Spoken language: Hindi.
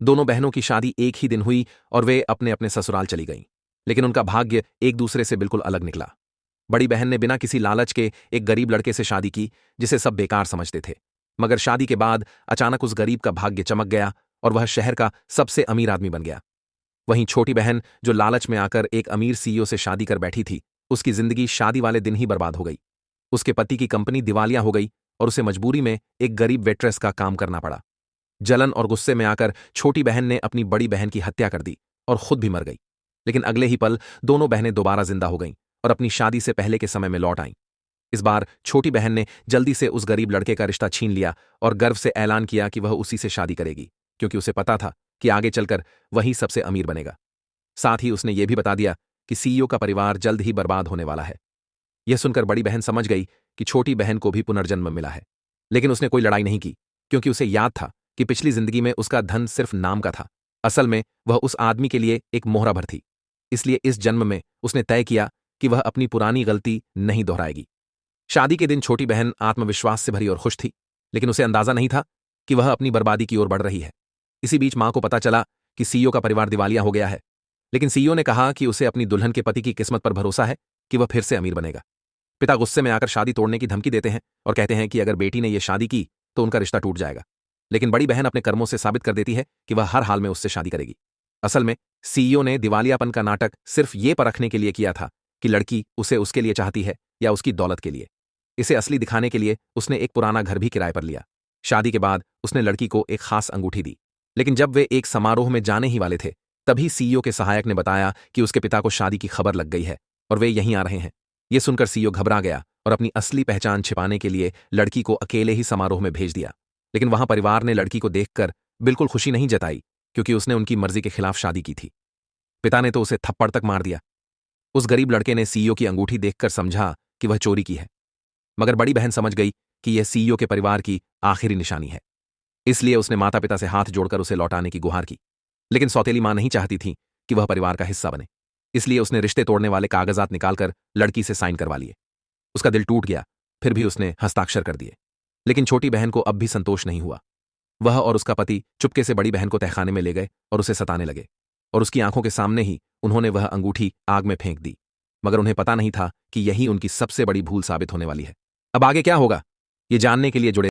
दोनों बहनों की शादी एक ही दिन हुई और वे अपने अपने ससुराल चली गईं। लेकिन उनका भाग्य एक दूसरे से बिल्कुल अलग निकला। बड़ी बहन ने बिना किसी लालच के एक गरीब लड़के से शादी की जिसे सब बेकार समझते थे। मगर शादी के बाद अचानक उस गरीब का भाग्य चमक गया और वह शहर का सबसे अमीर आदमी बन गया। वहीं छोटी बहन, जो लालच में आकर एक अमीर सीईओ से शादी कर बैठी थी, उसकी जिंदगी शादी वाले दिन ही बर्बाद हो गई। उसके पति की कंपनी दिवालिया हो गई और उसे मजबूरी में एक गरीब वेट्रेस का काम करना पड़ा। जलन और गुस्से में आकर छोटी बहन ने अपनी बड़ी बहन की हत्या कर दी और खुद भी मर गई। लेकिन अगले ही पल दोनों बहनें दोबारा जिंदा हो गईं और अपनी शादी से पहले के समय में लौट आईं। इस बार छोटी बहन ने जल्दी से उस गरीब लड़के का रिश्ता छीन लिया और गर्व से ऐलान किया कि वह उसी से शादी करेगी, क्योंकि उसे पता था कि आगे चलकर वही सबसे अमीर बनेगा। साथ ही उसने यह भी बता दिया कि सीईओ का परिवार जल्द ही बर्बाद होने वाला है। यह सुनकर बड़ी बहन समझ गई कि छोटी बहन को भी पुनर्जन्म मिला है। लेकिन उसने कोई लड़ाई नहीं की, क्योंकि उसे याद था कि पिछली जिंदगी में उसका धन सिर्फ नाम का था। असल में वह उस आदमी के लिए एक मोहरा भर थी। इसलिए इस जन्म में उसने तय किया कि वह अपनी पुरानी गलती नहीं दोहराएगी। शादी के दिन छोटी बहन आत्मविश्वास से भरी और खुश थी, लेकिन उसे अंदाजा नहीं था कि वह अपनी बर्बादी की ओर बढ़ रही है। इसी बीच मां को पता चला कि सीईओ का परिवार दिवालिया हो गया है। लेकिन सीईओ ने कहा कि उसे अपनी दुल्हन के पति की किस्मत पर भरोसा है कि वह फिर से अमीर बनेगा। पिता गुस्से में आकर शादी तोड़ने की धमकी देते हैं और कहते हैं कि अगर बेटी ने यह शादी की तो उनका रिश्ता टूट जाएगा। लेकिन बड़ी बहन अपने कर्मों से साबित कर देती है कि वह हर हाल में उससे शादी करेगी। असल में सीईओ ने दिवालियापन का नाटक सिर्फ ये परखने के लिए किया था कि लड़की उसे उसके लिए चाहती है या उसकी दौलत के लिए। इसे असली दिखाने के लिए उसने एक पुराना घर भी किराए पर लिया। शादी के बाद उसने लड़की को एक खास अंगूठी दी। लेकिन जब वे एक समारोह में जाने ही वाले थे, तभी सीईओ के सहायक ने बताया कि उसके पिता को शादी की खबर लग गई है और वे यहीं आ रहे हैं। यह सुनकर सीईओ घबरा गया और अपनी असली पहचान छिपाने के लिए लड़की को अकेले ही समारोह में भेज दिया। लेकिन वहां परिवार ने लड़की को देखकर बिल्कुल खुशी नहीं जताई, क्योंकि उसने उनकी मर्जी के खिलाफ शादी की थी। पिता ने तो उसे थप्पड़ तक मार दिया। उस गरीब लड़के ने सीईओ की अंगूठी देखकर समझा कि वह चोरी की है, मगर बड़ी बहन समझ गई कि यह सीईओ के परिवार की आखिरी निशानी है। इसलिए उसने माता पिता से हाथ जोड़कर उसे लौटाने की गुहार की। लेकिन सौतेली मां नहीं चाहती थी कि वह परिवार का हिस्सा बने। इसलिए उसने रिश्ते तोड़ने वाले कागजात निकालकर लड़की से साइन करवा लिए। उसका दिल टूट गया, फिर भी उसने हस्ताक्षर कर दिए। लेकिन छोटी बहन को अब भी संतोष नहीं हुआ। वह और उसका पति चुपके से बड़ी बहन को तहखाने में ले गए और उसे सताने लगे, और उसकी आंखों के सामने ही उन्होंने वह अंगूठी आग में फेंक दी। मगर उन्हें पता नहीं था कि यही उनकी सबसे बड़ी भूल साबित होने वाली है। अब आगे क्या होगा, ये जानने के लिए जुड़े